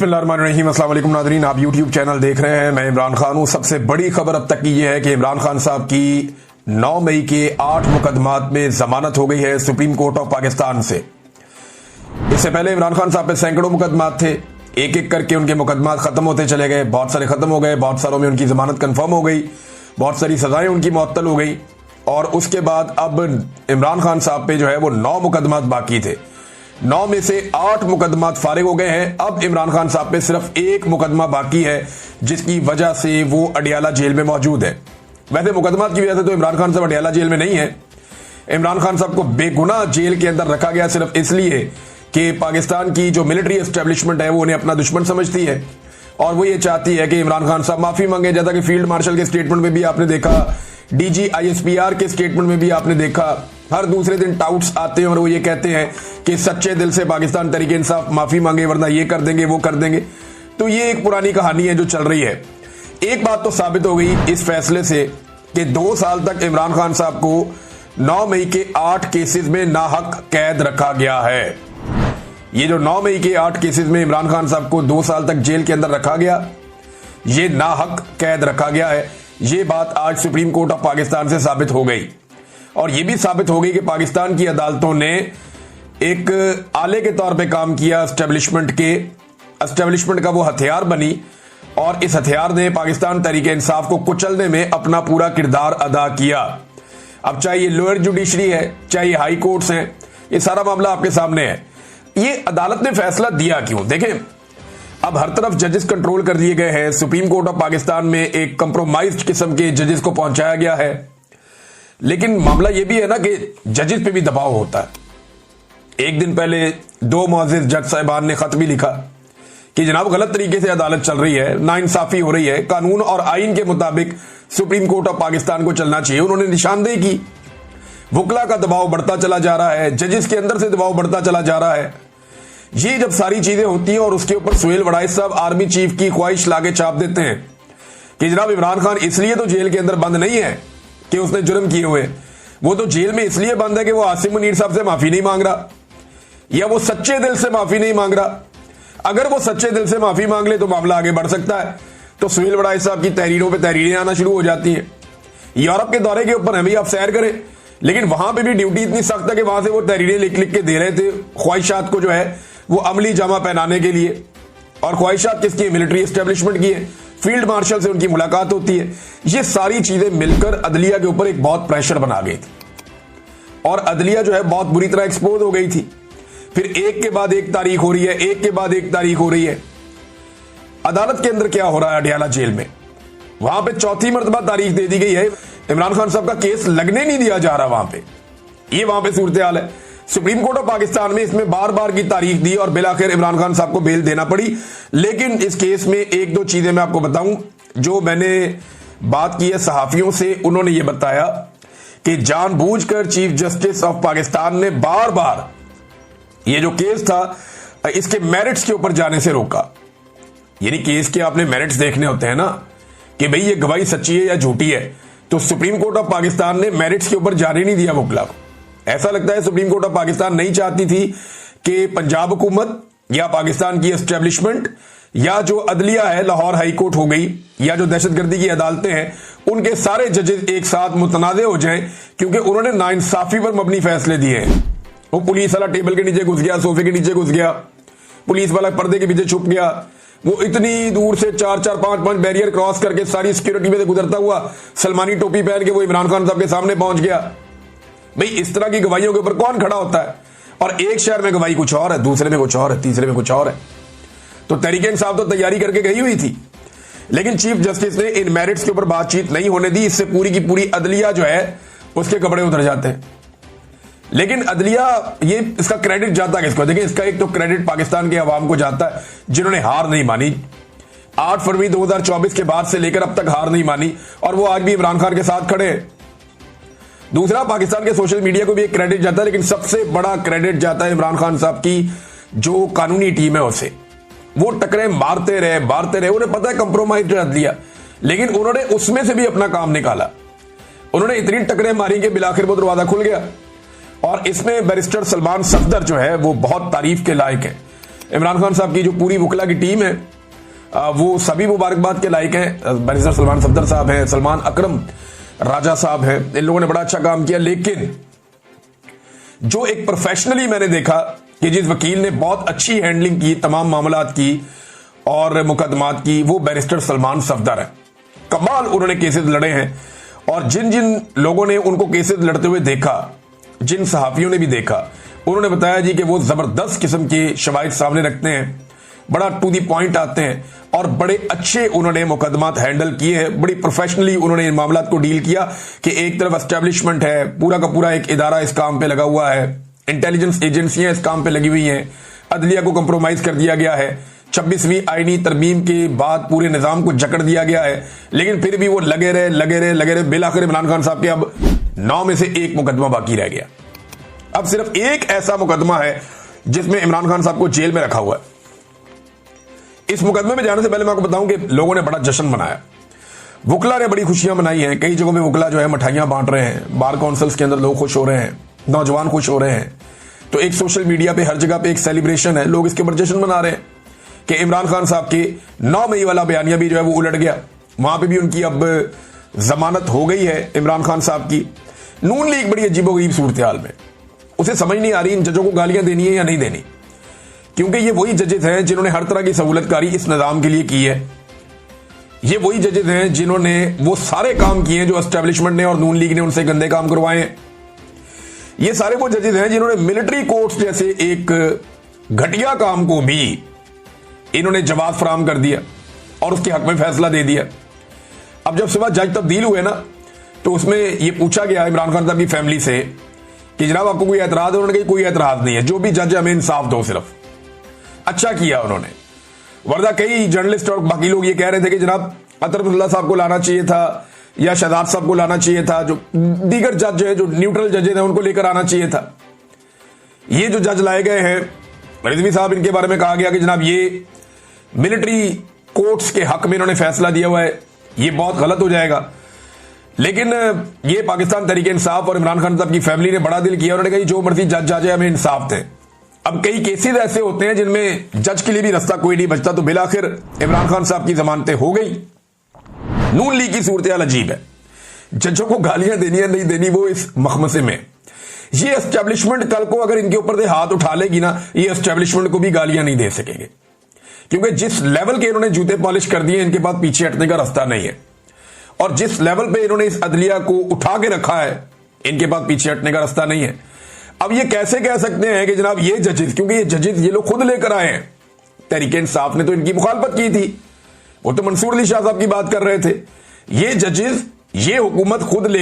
बिस्मिल्लाहिर्रहमानिर्रहीम। अस्सलाम वालेकुम नाज़रीन, आप यूट्यूब चैनल देख रहे हैं। मैं इमरान खान हूं। सबसे बड़ी खबर अब तक की यह है कि इमरान खान साहब की 9 मई के 8 मुकदमात में जमानत हो गई है सुप्रीम कोर्ट ऑफ पाकिस्तान से। इससे पहले इमरान खान साहब पे सैकड़ों मुकदमात थे, एक एक करके उनके मुकदमात खत्म होते चले गए। बहुत सारे खत्म हो गए, बहुत सारों में उनकी जमानत कंफर्म हो गई, बहुत सारी सजाएं उनकी मुअत्तल हो गई। और उसके बाद अब इमरान खान साहब पे जो है वो 9 मुकदमात बाकी थे। 9 में से 8 मुकदमात फारिग हो गए हैं। अब इमरान खान साहब पे सिर्फ एक मुकदमा बाकी है, जिसकी वजह से वो अडियाला जेल में मौजूद है। वैसे मुकदमात की वजह से तो इमरान खान साहब अडियाला जेल में नहीं है। इमरान खान साहब को बेगुनाह जेल के अंदर रखा गया सिर्फ इसलिए कि पाकिस्तान की जो मिलिट्री एस्टेब्लिशमेंट है वो उन्हें अपना दुश्मन समझती है और वो ये चाहती है कि इमरान खान साहब माफी मांगे। जैसा कि फील्ड मार्शल के स्टेटमेंट में भी आपने देखा, डीजी ISPR के स्टेटमेंट में भी आपने देखा, हर दूसरे दिन टाउट्स आते हैं और वो ये कहते हैं कि सच्चे दिल से पाकिस्तान तहरीक इंसाफ माफी मांगे, वरना ये कर देंगे वो कर देंगे। तो ये एक पुरानी कहानी है जो चल रही है। एक बात तो साबित हो गई इस फैसले से कि 2 साल तक इमरान खान साहब को 9 मई के 8 केसेस में नाहक कैद रखा गया है। ये जो 9 मई के 8 केसेस में इमरान खान साहब को 2 साल तक जेल के अंदर रखा गया, ये नाहक कैद रखा गया है। ये बात आज सुप्रीम कोर्ट ऑफ पाकिस्तान से साबित हो गई और यह भी साबित हो गई कि पाकिस्तान की अदालतों ने एक आले के तौर पे काम किया, एस्टेब्लिशमेंट का वो हथियार बनी और इस हथियार ने पाकिस्तान तहरीक इंसाफ को कुचलने में अपना पूरा किरदार अदा किया। अब चाहे ये लोअर जुडिशरी है, चाहे ये हाई कोर्ट्स हैं, ये सारा मामला आपके सामने है। ये अदालत ने फैसला दिया क्यों? देखें, अब हर तरफ जजेस कंट्रोल कर दिए गए हैं। सुप्रीम कोर्ट ऑफ पाकिस्तान में एक कंप्रोमाइज्ड किस्म के जजेस को पहुंचाया गया है, लेकिन मामला यह भी है ना कि जजेस पे भी दबाव होता है। एक दिन पहले 2 मुअज़्ज़िज़ जज साहिबान ने खत भी लिखा कि जनाब गलत तरीके से अदालत चल रही है, नाइंसाफी हो रही है, कानून और आइन के मुताबिक सुप्रीम कोर्ट ऑफ पाकिस्तान को चलना चाहिए। उन्होंने निशानदेही की, वकला का दबाव बढ़ता चला जा रहा है, जजेस के अंदर से दबाव बढ़ता चला जा रहा है। ये जब सारी चीजें होती हैं और उसके ऊपर सुहेल वड़ाइस साहब आर्मी चीफ की ख्वाहिश लाके छाप देते हैं कि जनाब इमरान खान इसलिए तो जेल के अंदर बंद नहीं है कि उसने जुर्म किए हुए, वो तो जेल में इसलिए बंद है कि वो आसिम मुनीर साहब से माफी नहीं मांग रहा या वो सच्चे दिल से माफी नहीं मांग रहा। अगर वो सच्चे दिल से माफी मांग ले तो मामला आगे बढ़ सकता है। तो सुहेल वड़ाइस साहब की तहरीरों पर तहरीरें आना शुरू हो जाती हैं। यूरोप के दौरे के ऊपर भी आप सैर करें, लेकिन वहां पर भी ड्यूटी इतनी सख्त है कि वहां से वो तहरीरें लिख लिख के दे रहे थे ख्वाहिशात को जो है वो अमली जामा पहनाने के लिए। और ख्वाहिशात किसकी है? मिलिट्री एस्टेब्लिशमेंट की है। फील्ड मार्शल से उनकी मुलाकात होती है। ये सारी चीजें मिलकर अदलिया के ऊपर एक बहुत प्रेशर बना गई थी और अदलिया जो है बहुत बुरी तरह एक्सपोज हो गई थी। फिर एक के बाद एक तारीख हो रही है, एक के बाद एक तारीख हो रही है। अदालत के अंदर क्या हो रहा है? अडियाला जेल में वहां पे 4थी मरतबा तारीख दे दी गई है। इमरान खान साहब का केस लगने नहीं दिया जा रहा वहां पे। ये वहां पे सूरत हाल है। सुप्रीम कोर्ट ऑफ पाकिस्तान में इसमें बार बार की तारीख दी और बिलाखिर इमरान खान साहब को बेल देना पड़ी। लेकिन इस केस में 1-2 चीजें मैं आपको बताऊं। जो मैंने बात की है सहाफियों से, उन्होंने ये बताया कि जानबूझकर चीफ जस्टिस ऑफ पाकिस्तान ने बार बार ये जो केस था इसके मेरिट्स के ऊपर जाने से रोका। यानी केस के आपने मेरिट्स देखने होते हैं ना कि भाई ये गवाही सच्ची है या झूठी है। तो सुप्रीम कोर्ट ऑफ पाकिस्तान ने मेरिट्स के ऊपर जाने नहीं दिया वकला को। ऐसा लगता है सुप्रीम कोर्ट ऑफ पाकिस्तान नहीं चाहती थी कि पंजाब हुकूमत या पाकिस्तान की एस्टेब्लिशमेंट या जो अदलिया है, लाहौर हाई कोर्ट हो गई, या जो दहशतगर्दी की अदालतें हैं, उनके सारे जजेस एक साथ मुतनाज़े हो जाएं, क्योंकि उन्होंने नाइंसाफी पर मबनी फैसले दिए हैं। वो पुलिस वाला टेबल के नीचे घुस गया, सोफे के नीचे घुस गया, पुलिस वाला पर्दे के पीछे छुप गया, वो इतनी दूर से 4-4, 5-5 बैरियर क्रॉस करके सारी सिक्योरिटी में से गुजरता हुआ सलमानी टोपी पहन के वो इमरान खान साहब के सामने पहुंच गया। भाई इस तरह की गवाहियों के ऊपर कौन खड़ा होता है? और एक शहर में गवाही कुछ और है, दूसरे में कुछ और है, तीसरे में कुछ और है। तो तहरीक इंसाफ तो तैयारी करके गई हुई थी, लेकिन चीफ जस्टिस ने इन मेरिट्स के ऊपर बातचीत नहीं होने दी। इससे पूरी की पूरी अदलिया जो है उसके कपड़े उतर जाते हैं। लेकिन अदलिया, ये इसका क्रेडिट जाता है किसको? देखिए, इसका एक तो क्रेडिट पाकिस्तान के अवाम को जाता है जिन्होंने हार नहीं मानी। 8 फरवरी 2024 के बाद से लेकर अब तक हार नहीं मानी और वो आज भी इमरान खान के साथ खड़े हैं। दूसरा, पाकिस्तान के सोशल मीडिया को भी एक क्रेडिट जाता है, लेकिन सबसे बड़ा क्रेडिट जाता है इमरान खान साहब की जो कानूनी टीम है उसे। वो टकरे मारते रहे, उन्हें पता है कंप्रोमाइज कर दिया, लेकिन उन्होंने उसमें से भी अपना काम निकाला। उन्होंने इतनी टकरे मारी कि बिलाखिर वो दरवाजा खुल गया। और इसमें बैरिस्टर सलमान सफदर जो है वो बहुत तारीफ के लायक है। इमरान खान साहब की जो पूरी वकला की टीम है वो सभी मुबारकबाद के लायक हैं। बैरिस्टर सलमान सफदर साहब हैं, सलमान अकरम राजा साहब हैं, इन लोगों ने बड़ा अच्छा काम किया। लेकिन जो एक प्रोफेशनली मैंने देखा कि जिस वकील ने बहुत अच्छी हैंडलिंग की तमाम मामलात की और मुकदमात की, वो बैरिस्टर सलमान सफदर है। कमाल उन्होंने केसेस लड़े हैं और जिन जिन लोगों ने उनको केसेस लड़ते हुए देखा, जिन सहाफियों ने भी देखा, उन्होंने बताया जी कि वो जबरदस्त किस्म के शवाहिद सामने रखते हैं, बड़ा टू दी पॉइंट आते हैं और बड़े अच्छे उन्होंने मुकदमात हैंडल किए हैं। बड़ी प्रोफेशनली उन्होंने इन मामलात को डील किया कि एक तरफ एस्टेब्लिशमेंट है, पूरा का पूरा एक इदारा इस काम पे लगा हुआ है, इंटेलिजेंस एजेंसियां इस काम पे लगी हुई हैं, अदलिया को कंप्रोमाइज कर दिया गया है, 26वीं आईनी तरमीम के बाद पूरे निजाम को जकड़ दिया गया है, लेकिन फिर भी वो लगे रहे। बिलाखिर इमरान खान साहब के अब 9 में से 1 मुकदमा बाकी रह गया। अब सिर्फ एक ऐसा मुकदमा है जिसमें इमरान खान साहब को जेल में रखा हुआ है। इस मुकदमे में जाने से पहले मैं आपको बताऊं कि लोगों ने बड़ा जश्न मनाया, वकला ने बड़ी खुशियां मनाई हैं। कई जगहों पे वकला जो है मिठाइयां बांट रहे हैं, बार काउंसिल्स के अंदर लोग खुश हो रहे हैं, नौजवान खुश हो रहे हैं। तो एक सोशल मीडिया पे हर जगह पे एक सेलिब्रेशन है, लोग इसके ऊपर जश्न मना रहे हैं कि इमरान खान साहब के 9 मई वाला बयानिया भी जो है वो उलट गया। वहां पर भी उनकी अब जमानत हो गई है इमरान खान साहब की। नून लीग बड़ी अजीबोगरीब सूरत हाल में, उसे समझ नहीं आ रही इन जजों को गालियां देनी है या नहीं देनी, क्योंकि ये वही जजेस हैं जिन्होंने हर तरह की सहूलतकारी इस निजाम के लिए की है। ये वही जजेस हैं जिन्होंने वो सारे काम किए हैं जो एस्टेब्लिशमेंट ने और नून लीग ने उनसे गंदे काम करवाए हैं। ये सारे वो जजेस हैं जिन्होंने मिलिट्री कोर्ट्स जैसे एक घटिया काम को भी इन्होंने जवाब फराहम कर दिया और उसके हक में फैसला दे दिया। अब जब सुबह जज तब्दील हुए ना, तो उसमें यह पूछा गया इमरान खान साहब की फैमिली से कि जनाब आपको कोई एतराज है? उन्होंने कहा कोई एतराज नहीं है, जो भी जज हमें इंसाफ दो। सिर्फ अच्छा किया उन्होंने, वरना कई जर्नलिस्ट और बाकी लोग ये कह रहे थे कि जनाब अतरफुल्ला साहब को लाना चाहिए था या शहजाद साहब को लाना चाहिए था, जो दीगर जज है, जो न्यूट्रल जजेस हैं, उनको लेकर आना चाहिए था। ये जो जज लाए गए हैं रिजवी साहब, इनके बारे में कहा गया कि जनाब ये मिलिट्री कोर्ट्स के हक में इन्होंने फैसला दिया हुआ है, ये बहुत गलत हो जाएगा। लेकिन ये पाकिस्तान तहरीके इंसाफ और इमरान खान साहब की फैमिली ने बड़ा दिल किया, उन्होंने कहा जो मर्जी जज जाए हमें इंसाफ दें। अब कई केसेस ऐसे होते हैं जिनमें जज के लिए भी रास्ता कोई नहीं बचता, तो बिलाखिर इमरान खान साहब की जमानतें हो गई। नून लीग की सूरत हाल अजीब है, जजों को गालियां देनी है नहीं देनी वो इस मखमसे में। ये एस्टेब्लिशमेंट कल को अगर इनके ऊपर से हाथ उठा लेगी ना, ये एस्टेब्लिशमेंट को भी गालियां नहीं दे सकेंगे, क्योंकि जिस लेवल के इन्होंने जूते पॉलिश कर दिए इनके पास पीछे हटने का रास्ता नहीं है। और जिस लेवल पे इन्होंने इस अदलिया को उठा के रखा है, इनके पास पीछे हटने का रास्ता नहीं है। अब ये कैसे कह सकते हैं कि जनाब ये जजेस, क्योंकि ये जजेस ये लोग खुद लेकर आए हैं, तहरीके इंसाफ ने तो इनकी मुखालफत की थी, वो तो मंसूर अली शाह साहब की बात कर रहे थे। ये जजेस ये हुकूमत खुद ले